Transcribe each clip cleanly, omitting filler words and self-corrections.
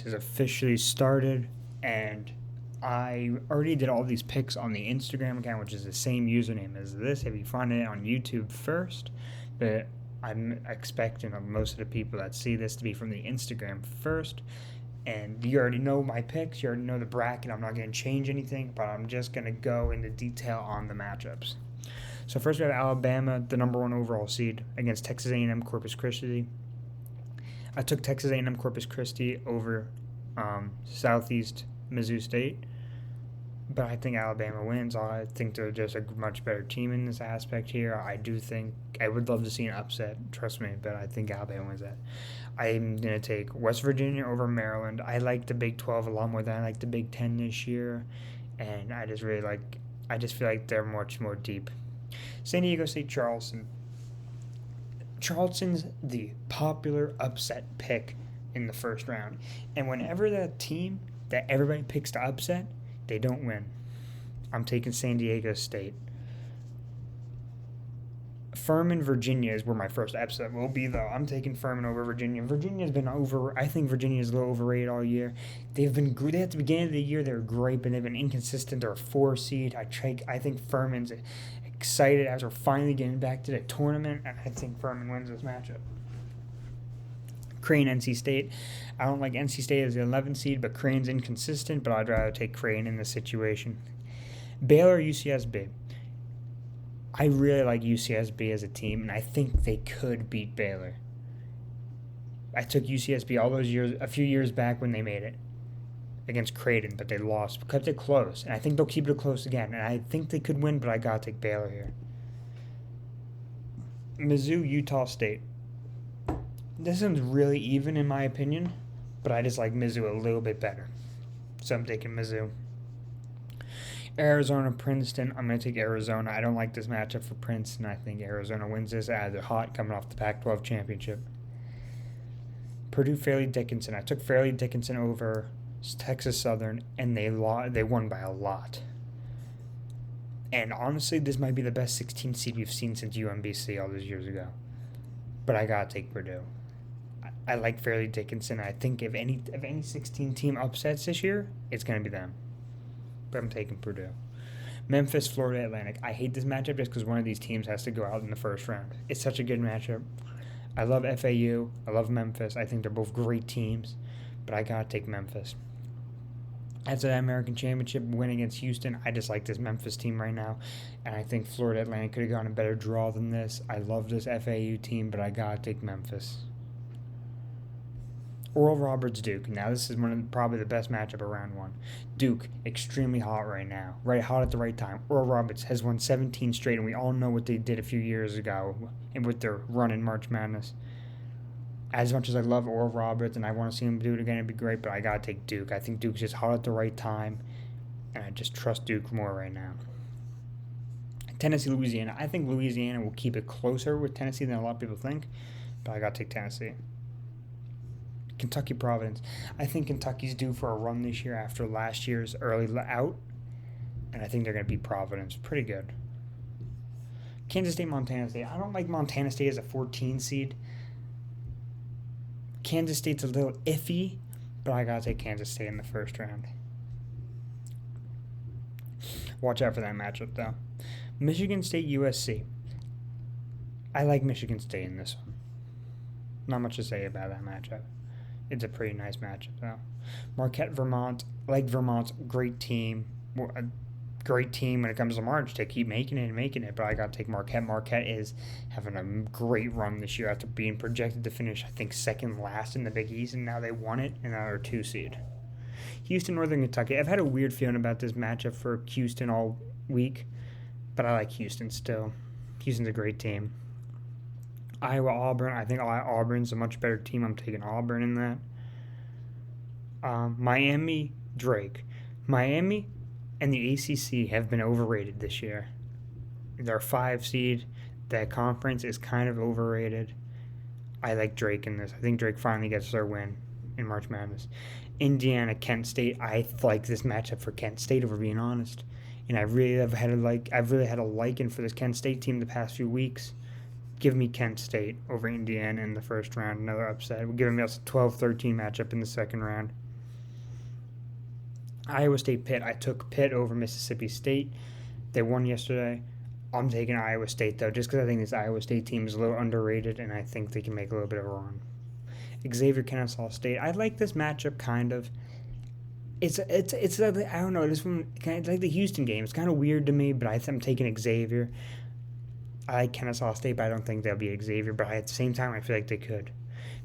has officially started, and I already did all these picks on the Instagram account, which is the same username as this. If you find it on YouTube first, but I'm expecting most of the people that see this to be from the Instagram first. And you already know my picks. You already know the bracket. I'm not going to change anything, but I'm just going to go into detail on the matchups. So first we have Alabama, the number one overall seed, against Texas A&M Corpus Christi. I took Texas A&M Corpus Christi over Southeast Mizzou State, but I think Alabama wins. I think they're just a much better team in this aspect here. I do think I would love to see an upset, trust me, but I think Alabama wins that. I'm going to take West Virginia over Maryland. I like the Big 12 a lot more than I like the Big 10 this year, and I just feel like they're much more deep. San Diego State Charleston. Charleston's the popular upset pick in the first round. And whenever that team that everybody picks to upset, they don't win. I'm taking San Diego State. Furman, Virginia is where my first upset will be, though. I'm taking Furman over Virginia. Virginia's been I think Virginia's a little overrated all year. They've been good at the beginning of the year. They were great, but they've been inconsistent. They're a 4 seed. I think Furman's excited as we're finally getting back to the tournament, and I think Furman wins this matchup. Creighton, NC State. I don't like NC State as the 11th seed, but Creighton's inconsistent, but I'd rather take Creighton in this situation. Baylor, UCSB. I really like UCSB as a team, and I think they could beat Baylor. I took UCSB all those years, a few years back when they made it against Creighton, but they lost. Kept it close, and I think they'll keep it close again. And I think they could win, but I gotta take Baylor here. Mizzou, Utah State. This one's really even in my opinion, but I just like Mizzou a little bit better, so I'm taking Mizzou. Arizona, Princeton. I'm going to take Arizona. I don't like this matchup for Princeton. I think Arizona wins this as they're hot coming off the Pac-12 championship. Purdue, Fairleigh Dickinson. I took Fairleigh Dickinson over Texas Southern, and they won by a lot. And honestly, this might be the best 16 seed we've seen since UMBC all those years ago. But I got to take Purdue. I like Fairleigh Dickinson. I think if any 16 team upsets this year, it's going to be them. But I'm taking Purdue. Memphis, Florida Atlantic. I hate this matchup just because one of these teams has to go out in the first round. It's such a good matchup. I love FAU. I love Memphis. I think they're both great teams, but I gotta take Memphis. As an American Championship win against Houston, I just like this Memphis team right now, and I think Florida Atlantic could have gotten a better draw than this. I love this FAU team, but I gotta take Memphis. Oral Roberts, Duke. Now this is probably the best matchup of round one. Duke, extremely hot right now. Right, hot at the right time. Oral Roberts has won 17 straight, and we all know what they did a few years ago and with their run in March Madness. As much as I love Oral Roberts and I want to see him do it again, it'd be great, but I gotta take Duke. I think Duke's just hot at the right time, and I just trust Duke more right now. Tennessee, Louisiana. I think Louisiana will keep it closer with Tennessee than a lot of people think, but I gotta take Tennessee. Kentucky, Providence. I think Kentucky's due for a run this year after last year's early out, and I think they're going to beat Providence pretty good. Kansas State, Montana State. I don't like Montana State as a 14 seed. Kansas State's a little iffy, but I got to take Kansas State in the first round. Watch out for that matchup, though. Michigan State, USC. I like Michigan State in this one. Not much to say about that matchup. It's a pretty nice matchup, though. Marquette, Vermont. I like Vermont's great team. A great team when it comes to March. They keep making it, but I got to take Marquette. Marquette is having a great run this year after being projected to finish, I think, second last in the Big East, and now they won it, and now they're 2 seed. Houston, Northern Kentucky. I've had a weird feeling about this matchup for Houston all week, but I like Houston still. Houston's a great team. Iowa, Auburn. I think Auburn's a much better team. I'm taking Auburn in that. Miami, Drake. Miami and the ACC have been overrated this year. They're a 5 seed. That conference is kind of overrated. I like Drake in this. I think Drake finally gets their win in March Madness. Indiana, Kent State. I like this matchup for Kent State, if we're being honest. And I've really had a liking for this Kent State team the past few weeks. Give me Kent State over Indiana in the first round. Another upset. We're giving us a 12-13 matchup in the second round. Iowa State, Pitt. I took Pitt over Mississippi State. They won yesterday. I'm taking Iowa State, though, just because I think this Iowa State team is a little underrated, and I think they can make a little bit of a run. Xavier, Kennesaw State. I like this matchup, kind of. It's I don't know. This one, it's like the Houston game. It's kind of weird to me, but I'm taking Xavier. I like Kennesaw State, but I don't think they'll be Xavier. But at the same time, I feel like they could.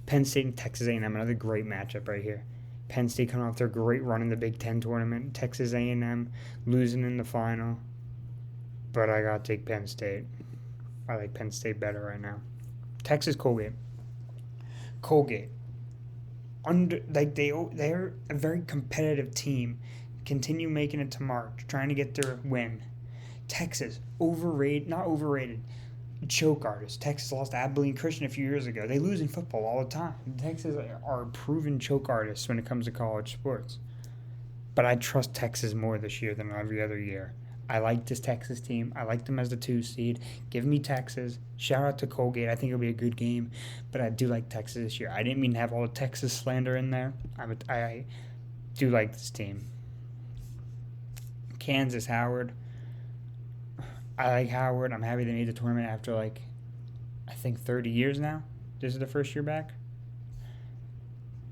Penn State and Texas A&M, another great matchup right here. Penn State coming off their great run in the Big Ten tournament. Texas A&M losing in the final. But I gotta take Penn State. I like Penn State better right now. Texas Colgate. Colgate. They're a very competitive team. Continue making it to March, trying to get their win. Texas, not overrated. Choke artist. Texas lost to Abilene Christian a few years ago. They lose in football all the time. Texas are proven choke artists when it comes to college sports. But I trust Texas more this year than every other year. I like this Texas team. I like them as the 2 seed. Give me Texas. Shout out to Colgate. I think it'll be a good game. But I do like Texas this year. I didn't mean to have all the Texas slander in there. I do like this team. Kansas, Howard. I like Howard. I'm happy they made the tournament after, I think 30 years now. This is the first year back.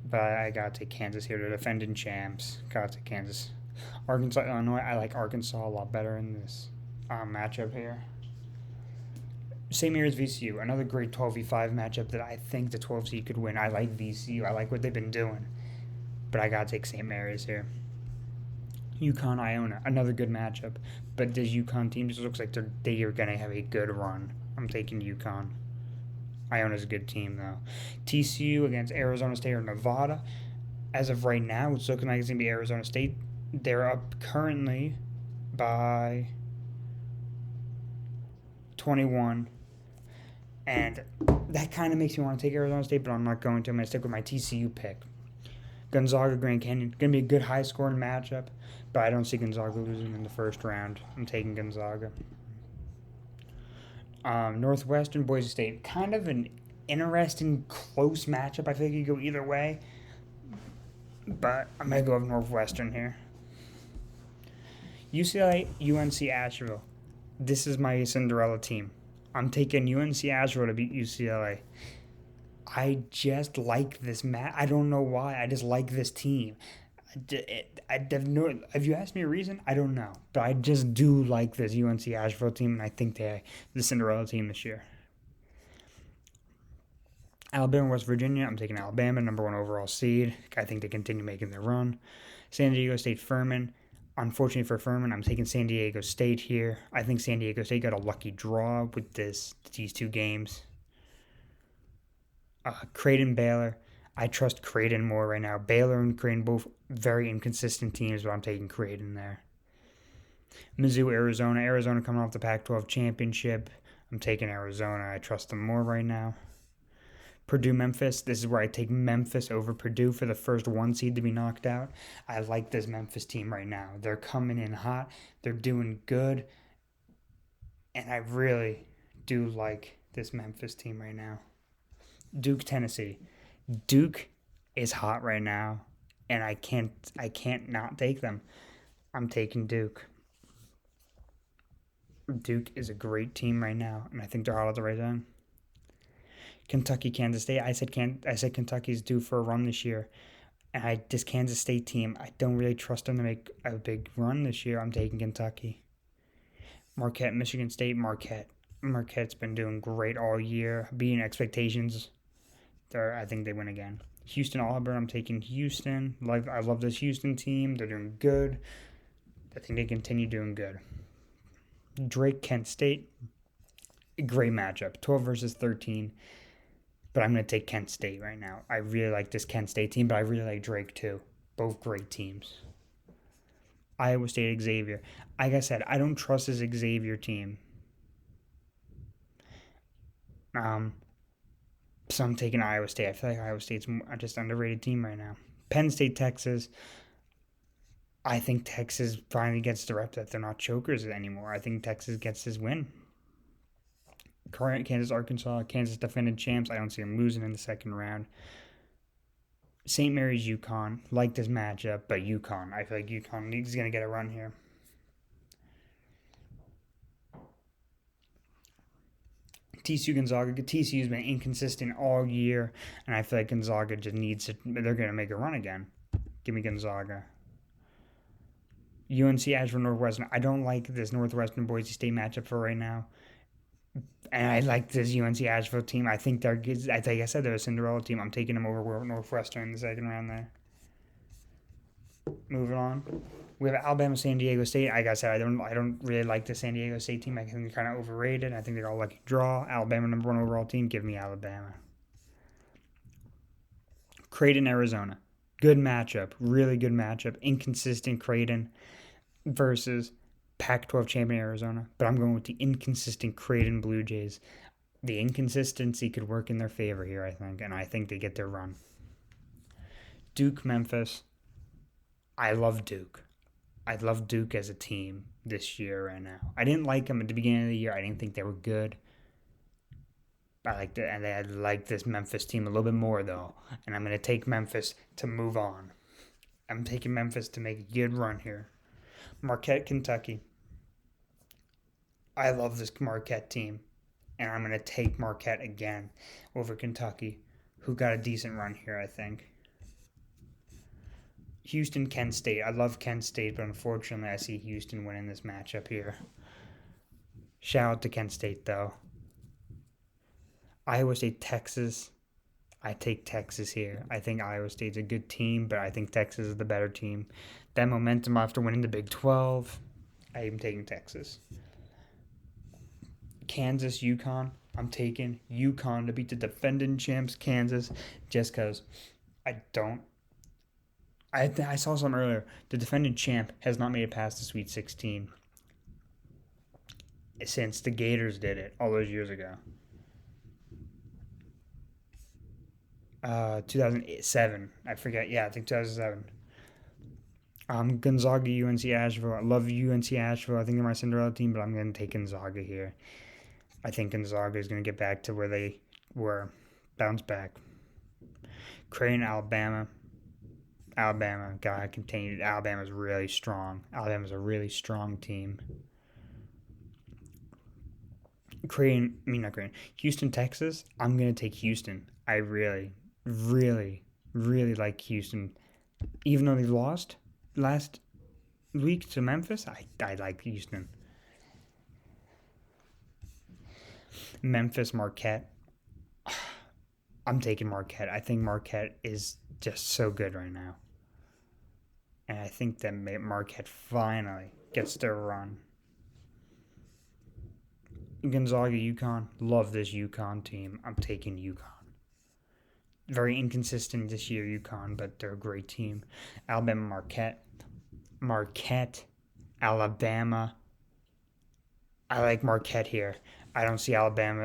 But I got to take Kansas here. They're defending champs. Got to take Kansas. Arkansas, Illinois. I like Arkansas a lot better in this matchup here. Same year as VCU. Another great 12v5 matchup that I think the 12 seed could win. I like VCU. I like what they've been doing. But I got to take St. Mary's here. UConn, Iona. Another good matchup. But this UConn team just looks like they are going to have a good run. I'm taking UConn. Iona's a good team, though. TCU against Arizona State or Nevada. As of right now, it's looking like it's going to be Arizona State. They're up currently by 21. And that kind of makes me want to take Arizona State, but I'm not going to. I'm going to stick with my TCU pick. Gonzaga, Grand Canyon. Going to be a good high-scoring matchup, but I don't see Gonzaga losing in the first round. I'm taking Gonzaga. Northwestern, Boise State. Kind of an interesting, close matchup. I feel like you go either way, but I'm going to go with Northwestern here. UCLA, UNC Asheville. This is my Cinderella team. I'm taking UNC Asheville to beat UCLA. I just like this match. I don't know why. I just like this team. Have you asked me a reason? I don't know. But I just do like this UNC Asheville team, and I think they're the Cinderella team this year. Alabama, West Virginia. I'm taking Alabama, number 1 overall seed. I think they continue making their run. San Diego State, Furman. Unfortunately for Furman, I'm taking San Diego State here. I think San Diego State got a lucky draw with these 2 games. Creighton, Baylor. I trust Creighton more right now. Baylor and Creighton both very inconsistent teams, but I'm taking Creighton there. Mizzou, Arizona. Arizona coming off the Pac-12 championship. I'm taking Arizona. I trust them more right now. Purdue, Memphis. This is where I take Memphis over Purdue for the first 1 seed to be knocked out. I like this Memphis team right now. They're coming in hot. They're doing good. And I really do like this Memphis team right now. Duke, Tennessee. Duke is hot right now, and I can't not take them. I'm taking Duke. Duke is a great team right now, and I think they're hot at the right time. Kentucky, Kansas State. I said Kentucky's due for a run this year, and this Kansas State team, I don't really trust them to make a big run this year. I'm taking Kentucky. Marquette, Michigan State. Marquette's been doing great all year, beating expectations. I think they win again. Houston, Auburn. I'm taking Houston. I love this Houston team. They're doing good. I think they continue doing good. Drake, Kent State. Great matchup. 12 versus 13. But I'm going to take Kent State right now. I really like this Kent State team, but I really like Drake too. Both great teams. Iowa State, Xavier. Like I said, I don't trust this Xavier team. So I'm taking Iowa State. I feel like Iowa State's just an underrated team right now. Penn State, Texas. I think Texas finally gets the rep that they're not chokers anymore. I think Texas gets his win. Current Kansas, Arkansas. Kansas defended champs. I don't see them losing in the second round. St. Mary's UConn. Like this matchup, but UConn. I feel like UConn is going to get a run here. TCU Gonzaga. TCU's been inconsistent all year, and I feel like Gonzaga just needs to. They're going to make a run again. Give me Gonzaga. UNC Asheville Northwestern. I don't like this Northwestern Boise State matchup for right now. And I like this UNC Asheville team. I think they're good. Like I said, they're a Cinderella team. I'm taking them over Northwestern in the second round there. Moving on. We have Alabama San Diego State. Like I said, I don't really like the San Diego State team. I think they're kind of overrated. I think they're all lucky draw. Alabama number 1 overall team. Give me Alabama. Creighton, Arizona. Good matchup. Really good matchup. Inconsistent Creighton versus Pac-12 champion Arizona. But I'm going with the inconsistent Creighton Blue Jays. The inconsistency could work in their favor here, I think. And I think they get their run. Duke, Memphis. I love Duke. I love Duke as a team this year right now. I didn't like them at the beginning of the year. I didn't think they were good. I like this Memphis team a little bit more, though. And I'm going to take Memphis to move on. I'm taking Memphis to make a good run here. Marquette, Kentucky. I love this Marquette team. And I'm going to take Marquette again over Kentucky, who got a decent run here, I think. Houston, Kent State. I love Kent State, but unfortunately I see Houston winning this matchup here. Shout out to Kent State, though. Iowa State, Texas. I take Texas here. I think Iowa State's a good team, but I think Texas is the better team. That momentum after winning the Big 12, I am taking Texas. Kansas, UConn. I'm taking UConn to beat the defending champs, Kansas, just because I saw something earlier. The defending champ has not made it past the Sweet 16 since the Gators did it all those years ago. 2007. I forget. Yeah, I think 2007. Gonzaga, UNC Asheville. I love UNC Asheville. I think they're my Cinderella team, but I'm going to take Gonzaga here. I think Gonzaga is going to get back to where they were. Bounce back. Creighton, Alabama. Alabama got continued. Alabama's really strong. Alabama's a really strong team. Houston, Texas. I'm going to take Houston. I really like Houston. Even though they lost last week to Memphis, I like Houston. Memphis, Marquette. I'm taking Marquette. I think Marquette is just so good right now. And I think that Marquette finally gets their run. Gonzaga, UConn. Love this UConn team. I'm taking UConn. Very inconsistent this year, UConn, but they're a great team. Alabama, Marquette, Alabama. I like Marquette here. I don't see Alabama.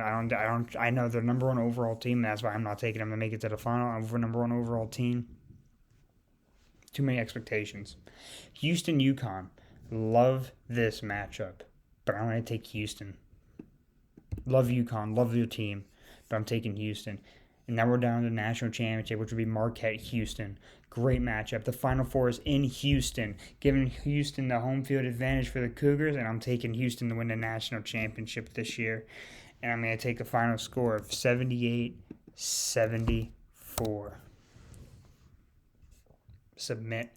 I know they're number 1 overall team. That's why I'm not taking them to make it to the final over number 1 overall team. Too many expectations. Houston, UConn. Love this matchup, but I'm going to take Houston. Love UConn. Love your team, but I'm taking Houston. And now we're down to the national championship, which would be Marquette-Houston. Great matchup. The Final Four is in Houston, giving Houston the home field advantage for the Cougars, and I'm taking Houston to win the national championship this year. And I'm going to take a final score of 78-74. Submit.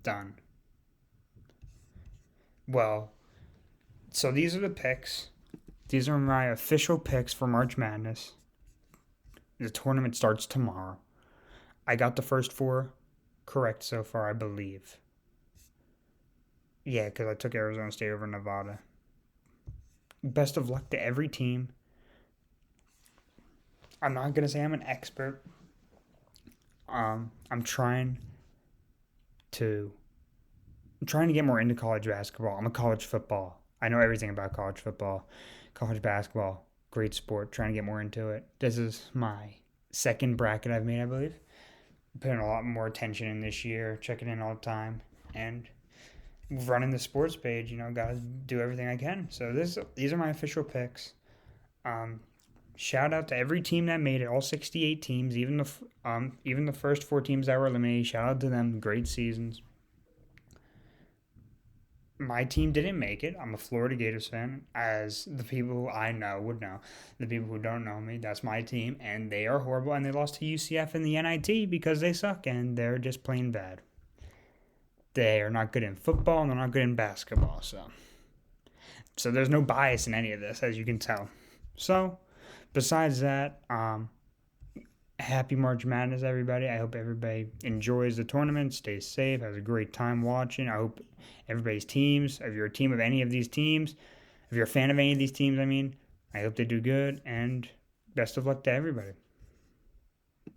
Done. Well, so these are the picks. These are my official picks for March Madness. The tournament starts tomorrow. I got the first 4 correct so far, I believe. Yeah, because I took Arizona State over Nevada. Best of luck to every team. I'm not going to say I'm an expert. I'm trying to get more into college basketball. I'm a college football. I know everything about college football. College basketball, great sport. Trying to get more into it. This is my second bracket I've made, I believe. Putting a lot more attention in this year, checking in all the time, and running the sports page. Gotta do everything I can. So these are my official picks. shout out to every team that made it, all 68 teams, even the first 4 teams that were eliminated. Shout out to them, great seasons. My team didn't make it. I'm a Florida Gators fan, as the people who I know would know. The people who don't know me, that's my team, and they are horrible, and they lost to UCF in the NIT because they suck, and they're just plain bad. They are not good in football, and they're not good in basketball, so there's no bias in any of this, as you can tell. So, besides that, happy March Madness, everybody. I hope everybody enjoys the tournament, stays safe, has a great time watching. I hope everybody's teams, if you're a team of any of these teams, if you're a fan of any of these teams, I hope they do good, and best of luck to everybody.